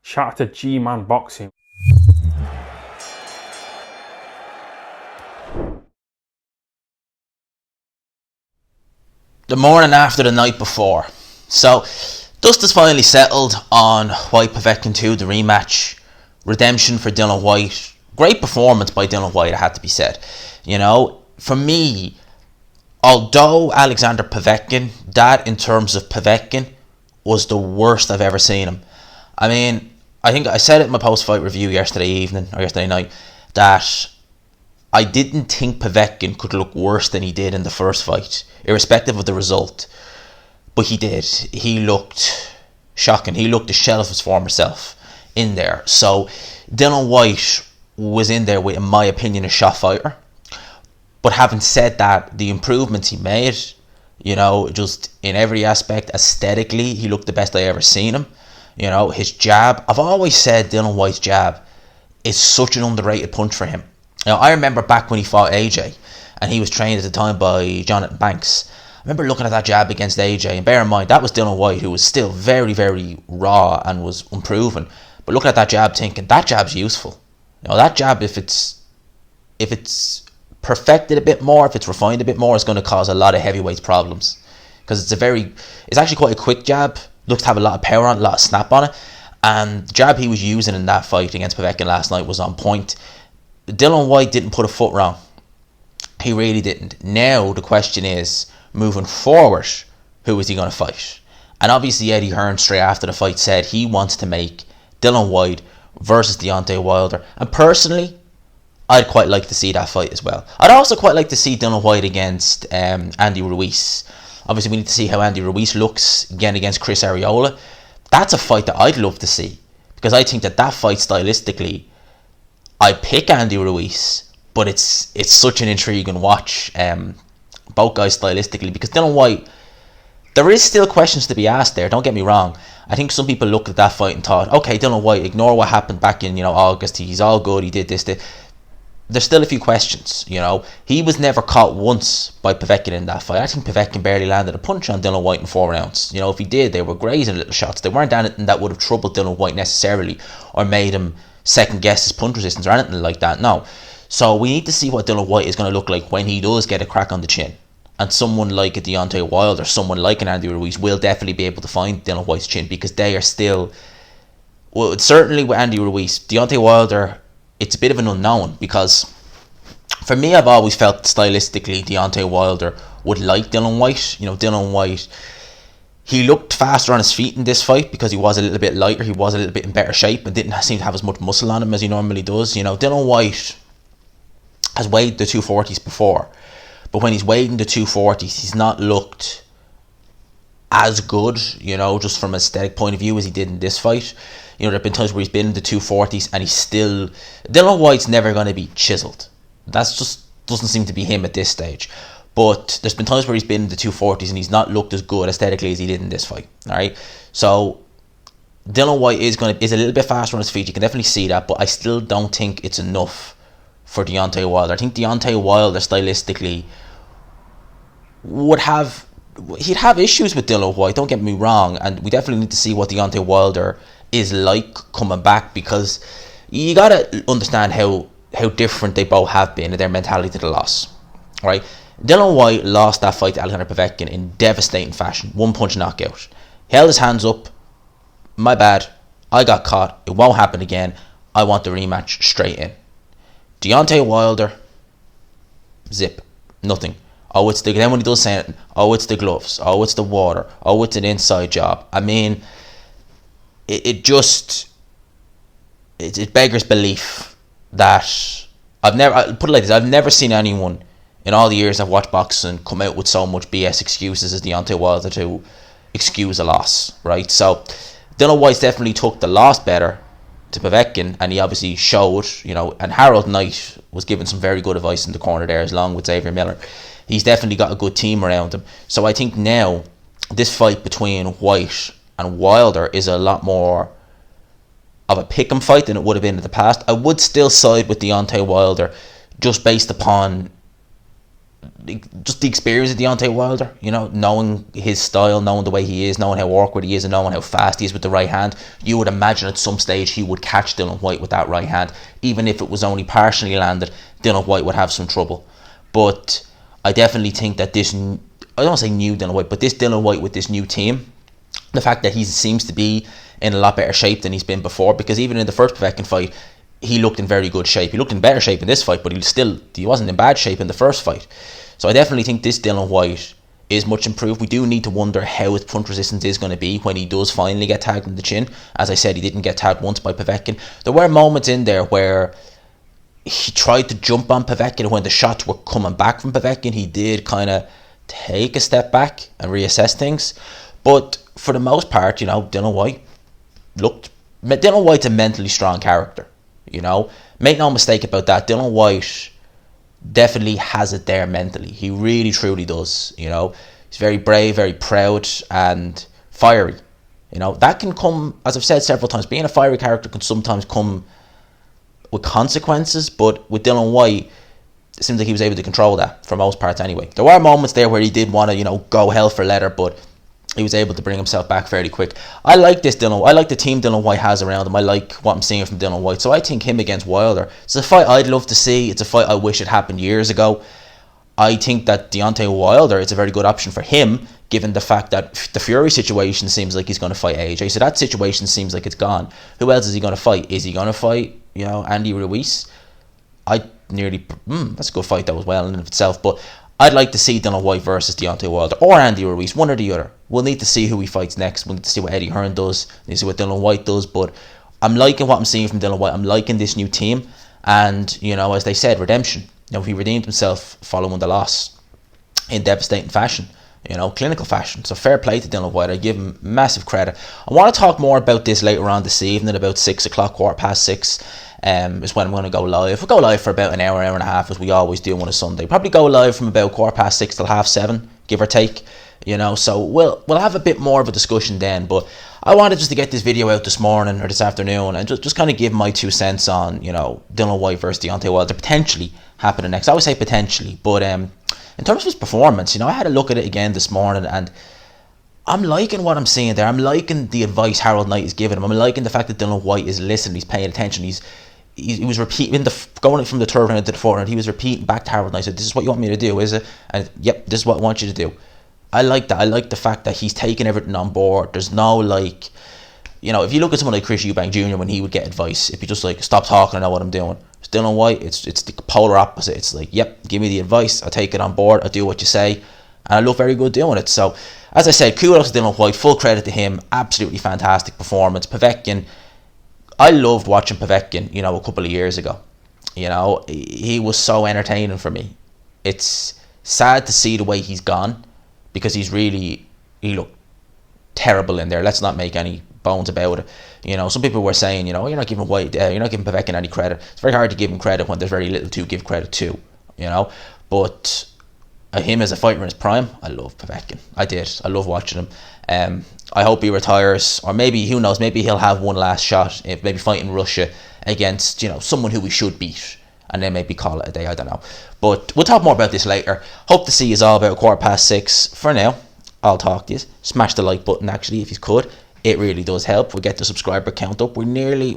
Shout out to G-Man Boxing. The morning after the night before. So, dust is finally settled on Whyte Povetkin 2, the rematch. Redemption for Dillian Whyte. Great performance by Dillian Whyte, it had to be said. You know, for me, although Alexander Povetkin, that in terms of Povetkin, was the worst I've ever seen him. I mean, I think I said it in my post-fight review yesterday evening, or yesterday night, that I didn't think Povetkin could look worse than he did in the first fight, irrespective of the result. But he did. He looked shocking. He looked a shell of his former self in there. So Dillian Whyte was in there with, in my opinion, a shot fighter. But having said that, the improvements he made, you know, just in every aspect, aesthetically, he looked the best I ever seen him. You know, his jab, I've always said Dillian Whyte's jab is such an underrated punch for him. Now, I remember back when he fought AJ, and he was trained at the time by Jonathan Banks. I remember looking at that jab against AJ, and bear in mind, that was Dillian Whyte, who was still very, very raw and was unproven. But looking at that jab, thinking, that jab's useful. You know, that jab, if it's perfected a bit more, if it's refined a bit more, it's going to cause a lot of heavyweights problems. Because it's actually quite a quick jab, looks to have a lot of power on it, a lot of snap on it. And the jab he was using in that fight against Povetkin last night was on point. Dillian Whyte didn't put a foot wrong. He really didn't. Now the question is, moving forward, who is he going to fight? And obviously Eddie Hearn straight after the fight said he wants to make Dillian Whyte versus Deontay Wilder. And personally, I'd quite like to see that fight as well. I'd also quite like to see Dillian Whyte against Andy Ruiz. Obviously we need to see how Andy Ruiz looks again against Chris Arreola. That's a fight that I'd love to see, because I think that fight stylistically, I pick Andy Ruiz, but it's such an intriguing watch, both guys stylistically, because Dillian Whyte, there is still questions to be asked there, don't get me wrong. I think some people looked at that fight and thought, okay, Dillian Whyte, ignore what happened back in, August, he's all good, he did this. There's still a few questions, He was never caught once by Povetkin in that fight. I think Povetkin barely landed a punch on Dillian Whyte in 4 rounds. If he did, they were grazing little shots. They weren't anything that would have troubled Dillian Whyte necessarily, or made him second guess his punch resistance or anything like that. No. So we need to see what Dillian Whyte is going to look like when he does get a crack on the chin. And someone like a Deontay Wilder, someone like an Andy Ruiz will definitely be able to find Dillian Whyte's chin, because they are still, well, certainly with Andy Ruiz, Deontay Wilder, it's a bit of an unknown, because for me, I've always felt stylistically Deontay Wilder would like Dillian Whyte. Dillian Whyte, he looked faster on his feet in this fight because he was a little bit lighter, he was a little bit in better shape, and didn't seem to have as much muscle on him as he normally does. Dillian Whyte has weighed the 240s before, but when he's weighed in the 240s, he's not looked as good, just from an aesthetic point of view, as he did in this fight. There have been times where he's been in the 240s and he's still, Dillian Whyte's never going to be chiseled. That's just doesn't seem to be him at this stage. But there's been times where he's been in the 240s and he's not looked as good aesthetically as he did in this fight. Alright? So Dillian Whyte is a little bit faster on his feet. You can definitely see that, but I still don't think it's enough for Deontay Wilder. I think Deontay Wilder stylistically he'd have issues with Dillian Whyte, don't get me wrong, and we definitely need to see what Deontay Wilder is like coming back, because you gotta understand how different they both have been in their mentality to the loss. Right? Dillian Whyte lost that fight to Alexander Povetkin in devastating fashion. 1-punch knockout. He held his hands up. My bad. I got caught. It won't happen again. I want the rematch straight in. Deontay Wilder, zip. Nothing. Oh, it's then when he does say anything, oh, it's the gloves. Oh, it's the water. Oh, it's an inside job. I mean, it beggars belief that I'll put it like this, I've never seen anyone in all the years I've watched boxing come out with so much BS excuses as Deontay Wilder to excuse a loss, right? So Dillian Whyte definitely took the loss better to Povetkin, and he obviously showed, and Harold Knight was given some very good advice in the corner there, along with Xavier Miller. He's definitely got a good team around him. So I think now this fight between Whyte and Wilder is a lot more of a pick'em fight than it would have been in the past. I would still side with Deontay Wilder, just based upon just the experience of Deontay Wilder, you know, knowing his style, knowing the way he is, knowing how awkward he is, and knowing how fast he is with the right hand, you would imagine at some stage he would catch Dillian Whyte with that right hand. Even if it was only partially landed, Dillian Whyte would have some trouble. But I definitely think that this, I don't want to say new Dillian Whyte, but this Dillian Whyte with this new team, the fact that he seems to be in a lot better shape than he's been before, because even in the first Povetkin fight, he looked in very good shape. He looked in better shape in this fight, but he wasn't in bad shape in the first fight. So I definitely think this Dillian Whyte is much improved. We do need to wonder how his punch resistance is going to be when he does finally get tagged in the chin. As I said, he didn't get tagged once by Povetkin. There were moments in there where he tried to jump on Povetkin. When the shots were coming back from Povetkin, he did kind of take a step back and reassess things. But for the most part, you know, Dillian Whyte's a mentally strong character. You know, make no mistake about that. Dillian Whyte definitely has it there mentally. He really truly does. You know, he's very brave, very proud, and fiery. You know, that can come, as I've said several times, being a fiery character can sometimes come with consequences, but with Dillian Whyte, it seems like he was able to control that for most parts anyway. There were moments there where he did want to, you know, go hell for leather, but he was able to bring himself back fairly quick. I like this Dillian. I like the team Dillian Whyte has around him. I like what I'm seeing from Dillian Whyte. So I think him against Wilder, it's a fight I'd love to see. It's a fight I wish it happened years ago. I think that Deontay Wilder, it's a very good option for him, given the fact that the Fury situation seems like he's going to fight AJ. So that situation seems like it's gone. Who else is he going to fight? Is he going to fight, you know, Andy Ruiz? That's a good fight that was well in and of itself, but I'd like to see Dillian Whyte versus Deontay Wilder or Andy Ruiz, one or the other. We'll need to see who he fights next. We'll need to see what Eddie Hearn does. We'll need to see what Dillian Whyte does. But I'm liking what I'm seeing from Dillian Whyte. I'm liking this new team. And, you know, as they said, redemption. You know, he redeemed himself following the loss in devastating fashion. You know, clinical fashion. So fair play to Dillian Whyte. I give him massive credit. I want to talk more about this later on this evening, about 6 o'clock, 6:15. Is when I'm going to go live. We'll go live for about an hour and a half, as we always do on a Sunday. Probably go live from about 6:15 till 7:30, give or take. You know, so we'll have a bit more of a discussion then. But I wanted just to get this video out this morning or this afternoon and just kind of give my 2 cents on, you know, Dillian Whyte versus Deontay Wilder potentially happening next. I always say potentially, but in terms of his performance, you know, I had a look at it again this morning and I'm liking what I'm seeing there. I'm liking the advice Harold Knight is giving him. I'm liking the fact that Dillian Whyte is listening, he's paying attention, he was repeating going from the third round to the fourth round. He was repeating back to Harold and I said, "This is what you want me to do, is it?" And yep, this is what I want you to do. I like that. I like the fact that he's taking everything on board. There's no, like, you know, if you look at someone like Chris Eubank Jr. when he would get advice, if you just like stop talking, I know what I'm doing. Dillian Whyte, it's the polar opposite. It's like, yep, give me the advice, I take it on board, I do what you say, and I look very good doing it. So as I said, kudos to Dillian Whyte, full credit to him, absolutely fantastic performance. Povetkin, I loved watching Povetkin, you know, a couple of years ago. You know, he was so entertaining for me. It's sad to see the way he's gone because he looked terrible in there. Let's not make any bones about it. You know, some people were saying, you know, you're not giving Povetkin any credit. It's very hard to give him credit when there's very little to give credit to, you know. But him as a fighter in his prime, I love Povetkin. I did. I love watching him. I hope he retires, or maybe, who knows, maybe he'll have one last shot, if maybe fighting Russia against, you know, someone who we should beat, and then maybe call it a day. I don't know. But we'll talk more about this later. Hope to see you all about 6:15. For now, I'll talk to you. Smash the like button, actually, if you could. It really does help. We'll get the subscriber count up. We're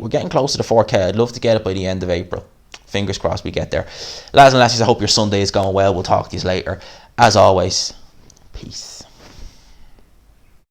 getting close to the 4K. I'd love to get it by the end of April. Fingers crossed we get there. Lads and lassies, I hope your Sunday is going well. We'll talk to you later. As always, peace.